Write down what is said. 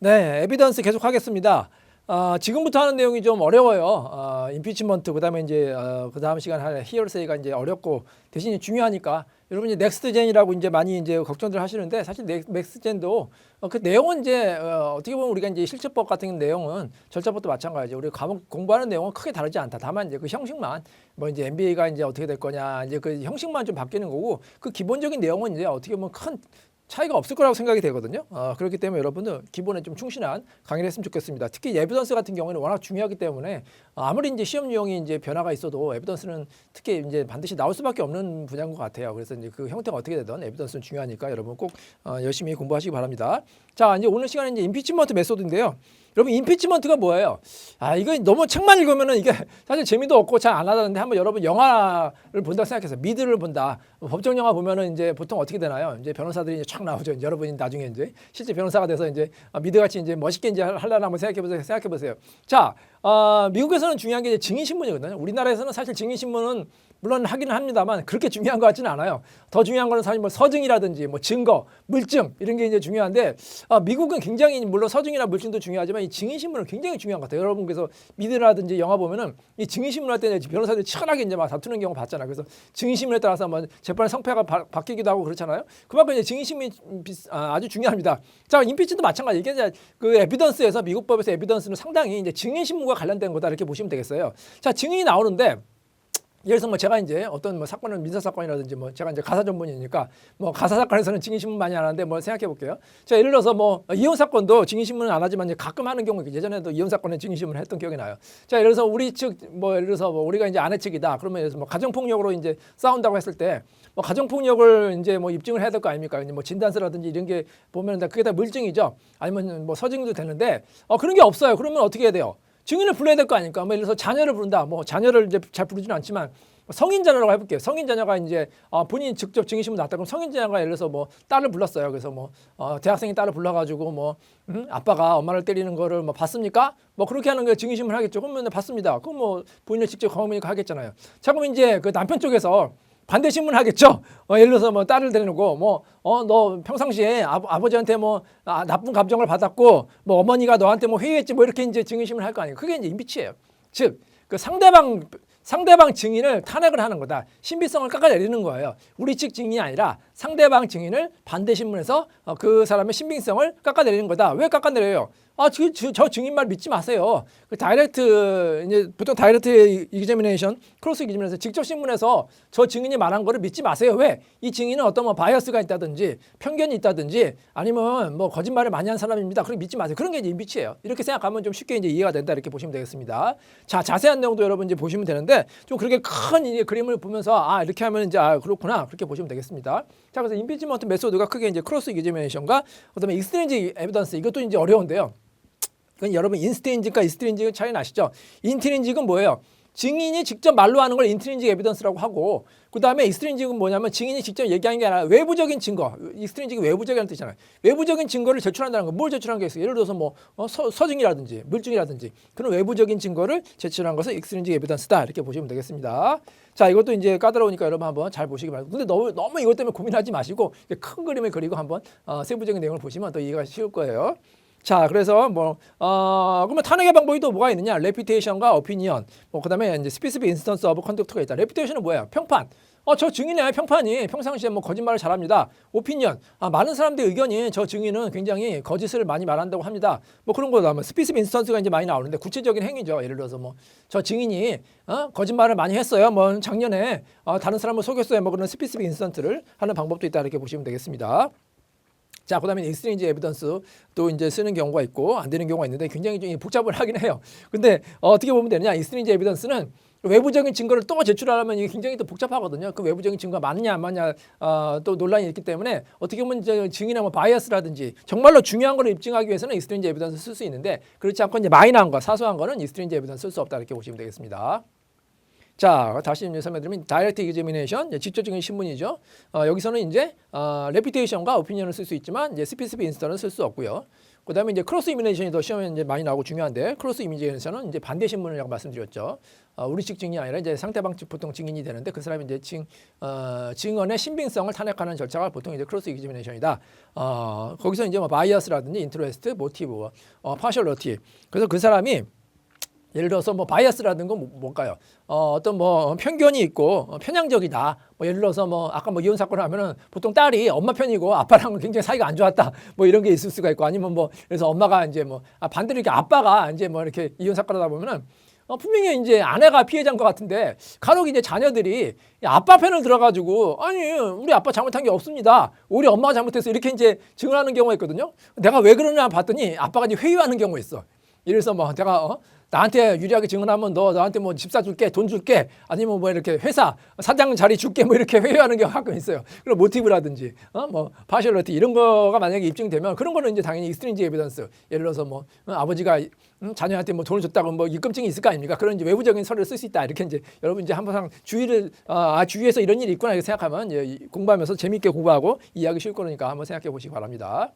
네, 에비던스 계속 하겠습니다. 지금부터 하는 내용이 좀 어려워요. 임피치먼트, 그다음에 이제 그 다음 시간 할 히어세이가 이제 어렵고 대신 중요하니까 여러분 이제 넥스트젠이라고 이제 많이 이제 걱정들 하시는데 사실 넥스트젠도 그 내용은 이제 어떻게 보면 우리가 이제 실체법 같은 내용은 절차법도 마찬가지죠. 우리 과목 공부하는 내용은 크게 다르지 않다. 다만 이제 그 형식만 뭐 이제 MBA가 이제 어떻게 될 거냐 이제 그 형식만 좀 바뀌는 거고 그 기본적인 내용은 이제 어떻게 보면 큰 차이가 없을 거라고 생각이 되거든요. 그렇기 때문에 여러분들 기본에 좀 충실한 강의를 했으면 좋겠습니다. 특히 에비던스 같은 경우에는 워낙 중요하기 때문에 아무리 이제 시험 유형이 이제 변화가 있어도 에비던스는 특히 이제 반드시 나올 수밖에 없는 분야인 것 같아요. 그래서 이제 그 형태가 어떻게 되든 에비던스는 중요하니까 여러분 꼭 열심히 공부하시기 바랍니다. 자, 이제 오늘 시간은 이제 임피치먼트 메소드인데요. 여러분 임피치먼트가 뭐예요? 이거 너무 책만 읽으면은 이게 사실 재미도 없고 잘 안 하다는데 한번 여러분 영화를 본다고 생각해서 미드를 본다. 법정 영화 보면은 이제 보통 어떻게 되나요? 이제 변호사들이 이제 촥 나오죠. 여러분이 나중에 이제 실제 변호사가 돼서 이제 미드같이 이제 멋있게 이제 하려나 한번 생각해 보세요. 자, 미국에서는 중요한 게 이제 증인 신문이거든요. 우리나라에서는 사실 증인 신문은 물론 하기는 합니다만 그렇게 중요한 것 같지는 않아요. 더 중요한 거는 사실 뭐 서증이라든지 뭐 증거, 물증 이런 게 이제 중요한데 미국은 굉장히 물론 서증이나 물증도 중요하지만 이 증인신문은 굉장히 중요한 것 같아요. 여러분 그래서 미드라든지 영화 보면은 이 증인신문 할 때 변호사들이 치열하게 이제 막 다투는 경우 봤잖아요. 그래서 증인신문에 따라서 뭐 재판의 성패가 바뀌기도 하고 그렇잖아요. 그만큼 이제 증인신문이 아주 중요합니다. 자, 임피치도 마찬가지. 이게 이제 그 에비던스에서 미국 법에서 에비던스는 상당히 이제 증인신문과 관련된 거다 이렇게 보시면 되겠어요. 자, 증인이 나오는데 예를 들어서 뭐 제가 이제 어떤 뭐 사건을 민사 사건이라든지 뭐 제가 이제 가사 전문이니까 뭐 가사 사건에서는 증인 신문 많이 안 하는데 뭐 생각해 볼게요. 자, 예를 들어서 뭐 이혼 사건도 증인 신문은 안 하지만 이제 가끔 하는 경우 예전에도 이혼 사건에 증인 신문을 했던 기억이 나요. 자, 예를 들어서 우리 측 뭐 예를 들어서 뭐 우리가 이제 아내 측이다. 그러면 예를 들어서 뭐 가정 폭력으로 이제 싸운다고 했을 때 뭐 가정 폭력을 이제 뭐 입증을 해야 될 거 아닙니까? 이제 뭐 진단서라든지 이런 게 보면 그게 다 물증이죠. 아니면 뭐 서증도 되는데 그런 게 없어요. 그러면 어떻게 해야 돼요? 증인을 불러야 될 거 아닙니까? 뭐 예를 들어서 자녀를 부른다. 뭐 자녀를 이제 잘 부르지는 않지만 성인 자녀라고 해볼게요. 성인 자녀가 이제 본인이 직접 증인신문 났다 그럼 성인 자녀가 예를 들어서 뭐 딸을 불렀어요. 그래서 뭐 대학생이 딸을 불러가지고 뭐 아빠가 엄마를 때리는 거를 뭐 봤습니까? 뭐 그렇게 하는 거 증인신문 하겠죠. 그러면 봤습니다. 그럼 뭐 본인을 직접 경험이니까 하겠잖아요. 자, 그럼 이제 그 남편 쪽에서 반대 신문 하겠죠. 예를 들어서 뭐 딸을 데리고 뭐 너 평상시에 아버지한테 뭐 나쁜 감정을 받았고 뭐 어머니가 너한테 뭐 회유했지 뭐 이렇게 이제 증인신문을 할 거 아니에요. 그게 이제 임피치예요. 즉 그 상대방 증인을 탄핵을 하는 거다. 신빙성을 깎아내리는 거예요. 우리 측 증인이 아니라 상대방 증인을 반대 신문에서 그 사람의 신빙성을 깎아내리는 거다. 왜 깎아내려요? 저 증인 말 믿지 마세요. 그 다이렉트 이제 보통 다이렉트 이기제미네이션, 크로스 이기제미네이션 직접 신문에서 저 증인이 말한 거를 믿지 마세요. 왜? 이 증인은 어떤 뭐 바이어스가 있다든지 편견이 있다든지 아니면 뭐 거짓말을 많이 한 사람입니다. 그럼 믿지 마세요. 그런 게 이제 임피치예요. 이렇게 생각하면 좀 쉽게 이제 이해가 된다 이렇게 보시면 되겠습니다. 자, 자세한 내용도 여러분 이제 보시면 되는데 좀 그렇게 큰 이제 그림을 보면서 이렇게 하면 이제 그렇구나 그렇게 보시면 되겠습니다. 자, 그래서 임피치먼트 메소드가 크게 이제 크로스 이기제미네이션과 그다음에 익스트린지 에비던스 이것도 이제 어려운데요. 그건 여러분 인스트린직과 이스트린직은 차이 나시죠? 인트린직은 뭐예요? 증인이 직접 말로 하는 걸 인트린직 에비던스라고 하고 그다음에 익스트린직은 뭐냐면 증인이 직접 얘기하는 게 아니라 외부적인 증거. 익스트린직이 외부적이라는 뜻이잖아요. 외부적인 증거를 제출한다는 거. 뭘 제출한 게 있어요? 예를 들어서 뭐 서증이라든지 물증이라든지 그런 외부적인 증거를 제출한 것을 익스트린직 에비던스다. 이렇게 보시면 되겠습니다. 자, 이것도 이제 까다로우니까 여러분 한번 잘 보시기 바랍니다. 근데 너무 이것 때문에 고민하지 마시고 큰 그림을 그리고 한번 세부적인 내용을 보시면 더 이해가 쉬울 거예요. 자, 그래서 그러면 탄핵의 방법이 또 뭐가 있느냐? 레피테이션과 오피니언. 그다음에 이제 스피시픽 인스턴스 오브 컨덕트가 있다. 레피테이션은 뭐예요? 평판. 저 증인의 평판이 평상시에 뭐 거짓말을 잘합니다. 오피니언. 많은 사람들의 의견이 저 증인은 굉장히 거짓을 많이 말한다고 합니다. 뭐 그런 거다. 뭐 스피시픽 인스턴스가 이제 많이 나오는데 구체적인 행위죠. 예를 들어서 뭐 저 증인이 거짓말을 많이 했어요. 뭐 작년에 다른 사람을 속였어요. 뭐 그런 스피시픽 인스턴트를 하는 방법도 있다. 이렇게 보시면 되겠습니다. 자, 그다음에 익스트린지 에비던스 또 이제 쓰는 경우가 있고 안 되는 경우가 있는데 굉장히 좀 복잡을 하긴 해요. 근데 어떻게 보면 되느냐? 익스트린지 에비던스는 외부적인 증거를 또 제출하려면 이게 굉장히 또 복잡하거든요. 그 외부적인 증거가 맞느냐 안 맞냐 또 논란이 있기 때문에 어떻게 보면 증인의 뭐 바이어스라든지 정말로 중요한 거를 입증하기 위해서는 익스트린지 에비던스 쓸 수 있는데 그렇지 않고 이제 마이너한 거, 사소한 거는 익스트린지 에비던스 쓸 수 없다 이렇게 보시면 되겠습니다. 자, 다시 이제 설명드리면 다이렉트 이기제미네이션 직접적인 신문이죠. 여기서는 이제 레피테이션과 오피니언을 쓸 수 있지만 이제 스피시픽 인스턴은 쓸 수 없고요. 그다음에 이제 크로스 이미네이션이 더 시험에 이제 많이 나오고 중요한데 크로스 이미네이션은 이제 반대 신문이라고 말씀드렸죠. 우리 측 증인이 아니라 이제 상대방 측 보통 증인이 되는데 그 사람이 이제 증언의 신빙성을 탄핵하는 절차가 보통 이제 크로스 이미네이션이다. 거기서 이제 뭐 바이어스라든지 인트레스트, 모티브, 파셜러티. 그래서 그 사람이 예를 들어서 뭐 바이어스라는 건 뭘까요? 어떤 뭐 편견이 있고 편향적이다. 뭐 예를 들어서 뭐 아까 뭐 이혼 사건을 하면은 보통 딸이 엄마 편이고 아빠랑은 굉장히 사이가 안 좋았다. 뭐 이런 게 있을 수가 있고 아니면 뭐 그래서 엄마가 이제 뭐 반대로 이렇게 아빠가 이제 뭐 이렇게 이혼 사건을 하다 보면은 분명히 이제 아내가 피해자인 것 같은데 간혹 이제 자녀들이 아빠 편을 들어가지고 아니 우리 아빠 잘못한 게 없습니다. 우리 엄마가 잘못해서 이렇게 이제 증언하는 경우가 있거든요. 내가 왜 그러냐 봤더니 아빠가 이제 회유하는 경우가 있어. 이래서 뭐 내가 나한테 유리하게 증언하면 너한테 뭐 집 사줄게, 돈 줄게, 아니면 뭐 이렇게 회사 사장 자리 줄게, 뭐 이렇게 회유하는 경우가 가끔 있어요. 그런 모티브라든지 뭐 파셜러티 이런 거가 만약에 입증되면 그런 거는 이제 당연히 익스트린지 에비던스. 예를 들어서 뭐 아버지가 자녀한테 뭐 돈을 줬다고 뭐 입금증이 있을 거 아닙니까? 그런 이제 외부적인 서류를 쓸 수 있다. 이렇게 이제 여러분 이제 한번 주위에서 이런 일이 있구나 이렇게 생각하면 공부하면서 재미있게 공부하고 이해하기 쉬울 거니까 한번 생각해 보시기 바랍니다.